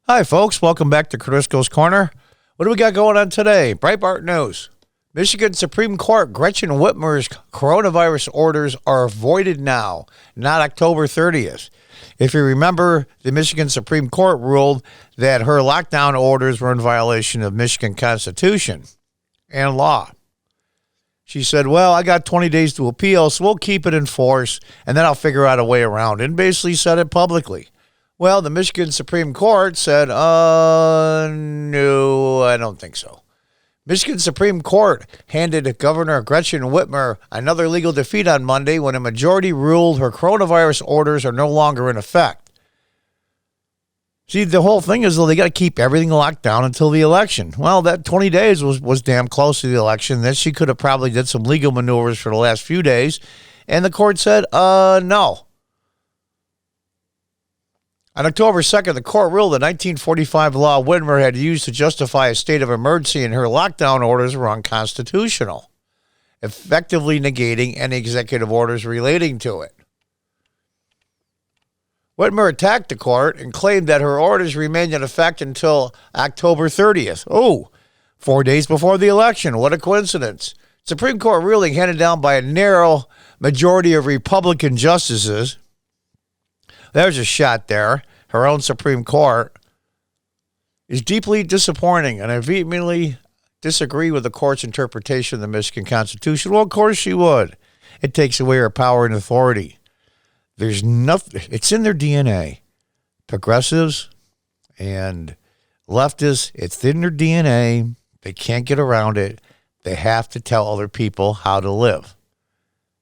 Hi, folks. Welcome back to Crisco's Corner. What do we got going on today? Breitbart News. Michigan Supreme Court Gretchen Whitmer's coronavirus orders are voided now, not October 30th. If you remember, the Michigan Supreme Court ruled that her lockdown orders were in violation of Michigan Constitution and law. She said, well, I got 20 days to appeal, so we'll keep it in force, and then I'll figure out a way around it, and basically said it publicly. Well, the Michigan Supreme Court said, no, I don't think so. Michigan Supreme Court handed Governor Gretchen Whitmer another legal defeat on Monday when a majority ruled her coronavirus orders are no longer in effect. See, the whole thing is, though, they got to keep everything locked down until the election. Well, that 20 days was damn close to the election. Then she could have probably did some legal maneuvers for the last few days, and the court said, no. On October 2nd, the court ruled the 1945 law Whitmer had used to justify a state of emergency and her lockdown orders were unconstitutional, effectively negating any executive orders relating to it. Whitmer attacked the court and claimed that her orders remained in effect until October 30th. Oh, 4 days before the election. What a coincidence. Supreme Court ruling handed down by a narrow majority of Republican justices. There's a shot there. Her own Supreme Court is deeply disappointing, and I vehemently disagree with the court's interpretation of the Michigan Constitution. Well, of course she would. It takes away her power and authority. There's nothing, it's in their DNA. Progressives and leftists, it's in their DNA. They can't get around it. They have to tell other people how to live,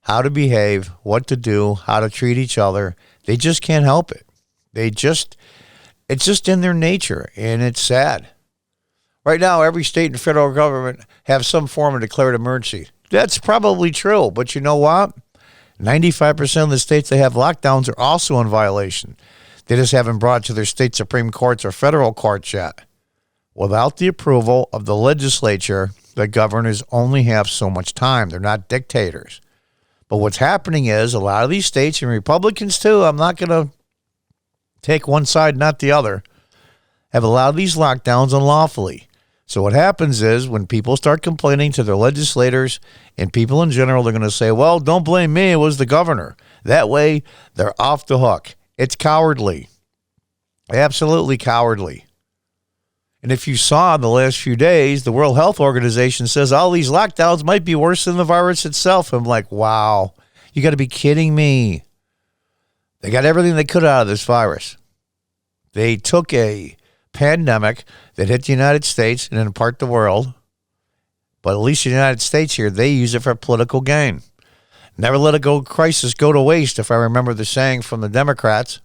how to behave, what to do, how to treat each other. They just can't help it. It's just in their nature, and it's sad. Right now, every state and federal government have some form of declared emergency. That's probably true, but you know what? 95% of the states that have lockdowns are also in violation. They just haven't brought it to their state Supreme Courts or federal courts yet. Without the approval of the legislature, the governors only have so much time. They're not dictators. But what's happening is a lot of these states, and Republicans too, I'm not going to take one side, not the other, have allowed these lockdowns unlawfully. So what happens is when people start complaining to their legislators and people in general, they're going to say, well, don't blame me, it was the governor. That way, they're off the hook. It's cowardly. Absolutely cowardly. And if you saw in the last few days, the World Health Organization says all these lockdowns might be worse than the virus itself. I'm like, wow, you got to be kidding me. They got everything they could out of this virus. They took a pandemic that hit the United States and in part the world, but at least in the United States here, they use it for political gain. Never let a crisis go to waste, if I remember the saying from the Democrats.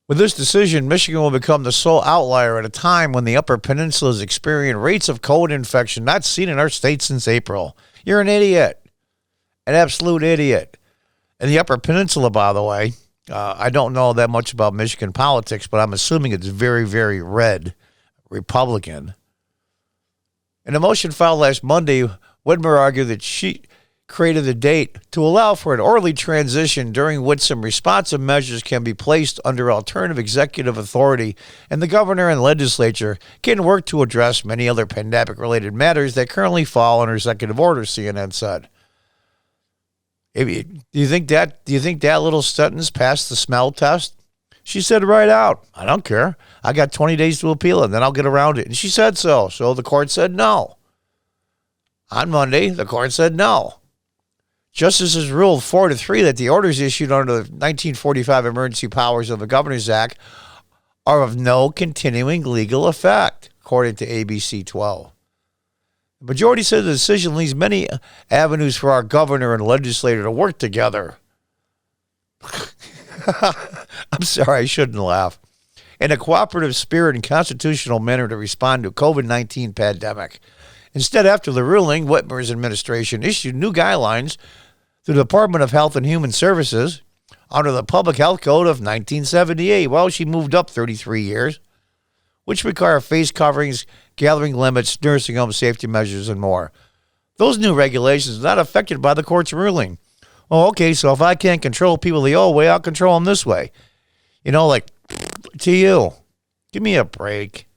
With this decision, Michigan will become the sole outlier at a time when the Upper Peninsula is experiencing rates of COVID infection not seen in our state since April. You're an idiot, an absolute idiot. And the Upper Peninsula, by the way, I don't know that much about Michigan politics, but I'm assuming it's very, very red Republican. In a motion filed last Monday, Whitmer argued that she created a date to allow for an orderly transition during which some responsive measures can be placed under alternative executive authority, and the governor and legislature can work to address many other pandemic-related matters that currently fall under executive orders, CNN said. Do you think that little sentence passed the smell test? She said right out, I don't care. I got 20 days to appeal it, and then I'll get around it. And she said so. So the court said no. On Monday, the court said no. Justices ruled 4-3 that the orders issued under the 1945 Emergency Powers of the Governor's Act are of no continuing legal effect, according to ABC 12. The majority said the decision leaves many avenues for our governor and legislator to work together. I'm sorry, I shouldn't laugh. In a cooperative spirit and constitutional manner to respond to COVID-19 pandemic. Instead, after the ruling, Whitmer's administration issued new guidelines to the Department of Health and Human Services under the Public Health Code of 1978. Well, she moved up 33 years, which require face coverings, gathering limits, nursing home safety measures, and more. Those new regulations are not affected by the court's ruling. Oh, okay, so if I can't control people the old way, I'll control them this way. Like, to you, give me a break.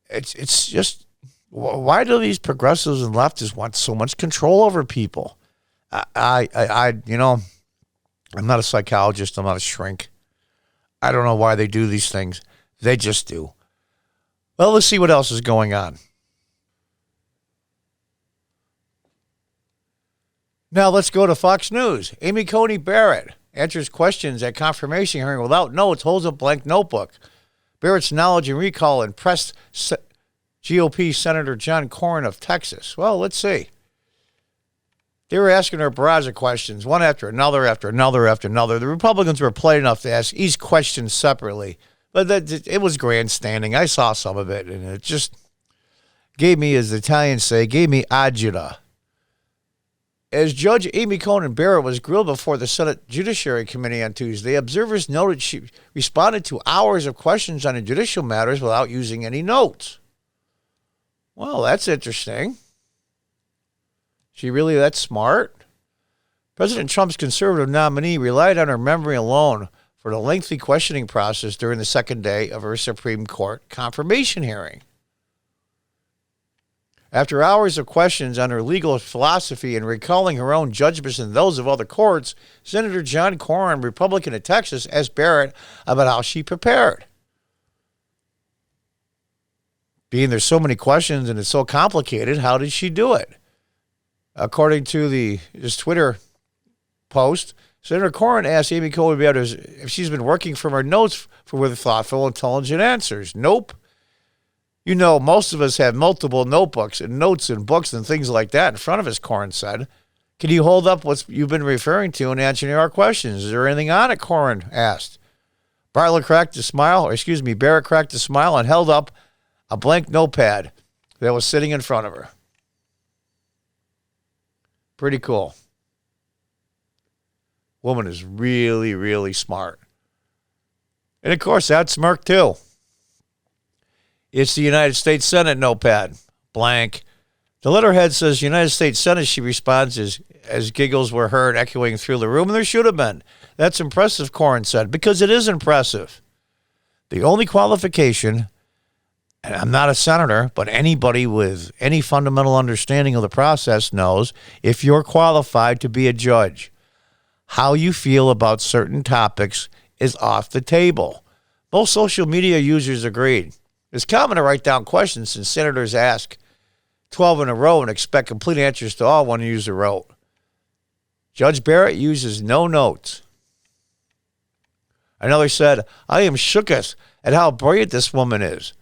It's just, why do these progressives and leftists want so much control over people? I'm not a psychologist. I'm not a shrink. I don't know why they do these things. They just do. Well, let's see what else is going on. Now let's go to Fox News. Amy Coney Barrett answers questions at confirmation hearing without notes, holds a blank notebook. Barrett's knowledge and recall impressed GOP Senator John Cornyn of Texas. Well, let's see. They were asking her a barrage of questions, one after another, after another, after another. The Republicans were polite enough to ask each question separately, but it was grandstanding. I saw some of it, and it just gave me, as the Italians say, gave me agita. As Judge Amy Coney Barrett was grilled before the Senate Judiciary Committee on Tuesday, observers noted she responded to hours of questions on judicial matters without using any notes. Well, that's interesting. She really that smart? President Trump's conservative nominee relied on her memory alone for the lengthy questioning process during the second day of her Supreme Court confirmation hearing. After hours of questions on her legal philosophy and recalling her own judgments and those of other courts, Senator John Cornyn, Republican of Texas, asked Barrett about how she prepared. Being there's so many questions and it's so complicated, how did she do it? According to his Twitter post, Senator Cornyn asked Amy Coney Barrett if she's been working from her notes with thoughtful, intelligent answers. Nope. Most of us have multiple notebooks and notes and books and things like that in front of us, Cornyn said. Can you hold up what you've been referring to and answering our questions? Is there anything on it, Cornyn asked. Barrett cracked a smile and held up a blank notepad that was sitting in front of her. Pretty cool. Woman is really, really smart. And, of course, that smirk, too. It's the United States Senate notepad. Blank. The letterhead says United States Senate. She responds as giggles were heard echoing through the room, and there should have been. That's impressive, Cornyn said, because it is impressive. The only qualification, and I'm not a senator, but anybody with any fundamental understanding of the process knows if you're qualified to be a judge, how you feel about certain topics is off the table. Most social media users agreed. It's common to write down questions since senators ask 12 in a row and expect complete answers to all one user wrote. Judge Barrett uses no notes. Another said, I am shooketh at how brilliant this woman is.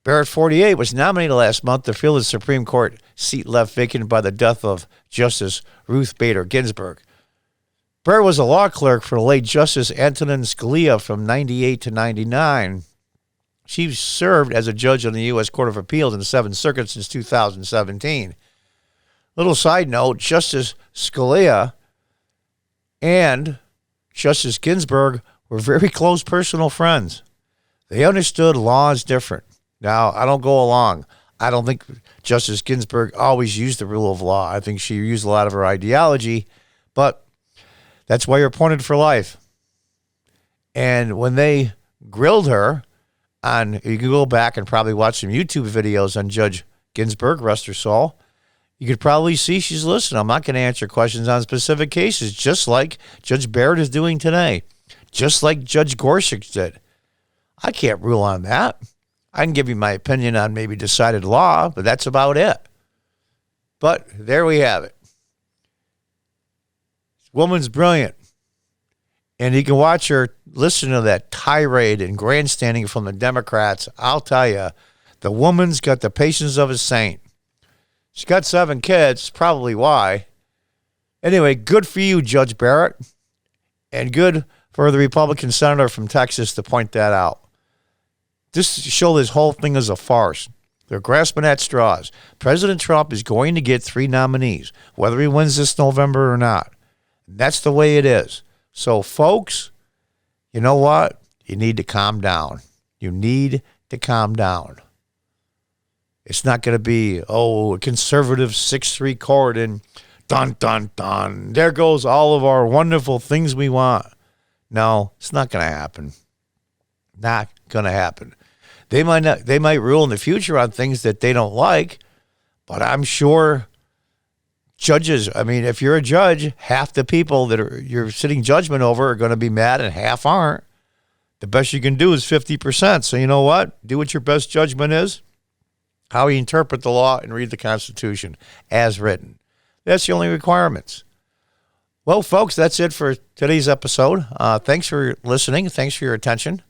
Barrett, 48, was nominated last month to fill the Supreme Court seat left vacant by the death of Justice Ruth Bader Ginsburg. Barrett was a law clerk for the late Justice Antonin Scalia from 98 to 99. She served as a judge on the U.S. Court of Appeals in the Seventh Circuit since 2017. Little side note, Justice Scalia and Justice Ginsburg were very close personal friends. They understood law is different. Now, I don't go along. I don't think Justice Ginsburg always used the rule of law. I think she used a lot of her ideology, but that's why you're appointed for life. And when they grilled her, you can go back and probably watch some YouTube videos on Judge Ginsburg, rest her soul. You could probably see she's listening. I'm not going to answer questions on specific cases, just like Judge Barrett is doing today, just like Judge Gorsuch did. I can't rule on that. I can give you my opinion on maybe decided law, but that's about it. But there we have it. This woman's brilliant. And you can watch her listen to that tirade and grandstanding from the Democrats. I'll tell you, the woman's got the patience of a saint. She's got 7 kids, probably why. Anyway, good for you, Judge Barrett. And good for the Republican senator from Texas to point that out. Just to show this whole thing is a farce. They're grasping at straws. President Trump is going to get 3 nominees, whether he wins this November or not. That's the way it is. So, folks, you know what? You need to calm down. You need to calm down. It's not going to be, a conservative 6-3 court and dun, dun, dun. There goes all of our wonderful things we want. No, it's not going to happen. Not going to happen. They might rule in the future on things that they don't like, but I'm sure judges, I mean, if you're a judge, half the people that you're sitting judgment over are going to be mad and half aren't. The best you can do is 50%. So you know what? Do what your best judgment is, how you interpret the law, and read the Constitution as written. That's the only requirements. Well, folks, that's it for today's episode. Thanks for listening. Thanks for your attention.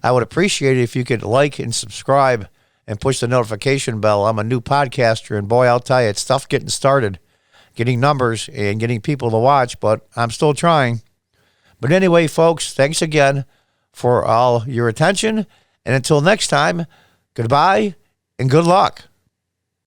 I would appreciate it if you could like and subscribe and push the notification bell. I'm a new podcaster, and boy, I'll tell you, it's tough getting started, getting numbers and getting people to watch, but I'm still trying. But anyway, folks, thanks again for all your attention. And until next time, goodbye and good luck.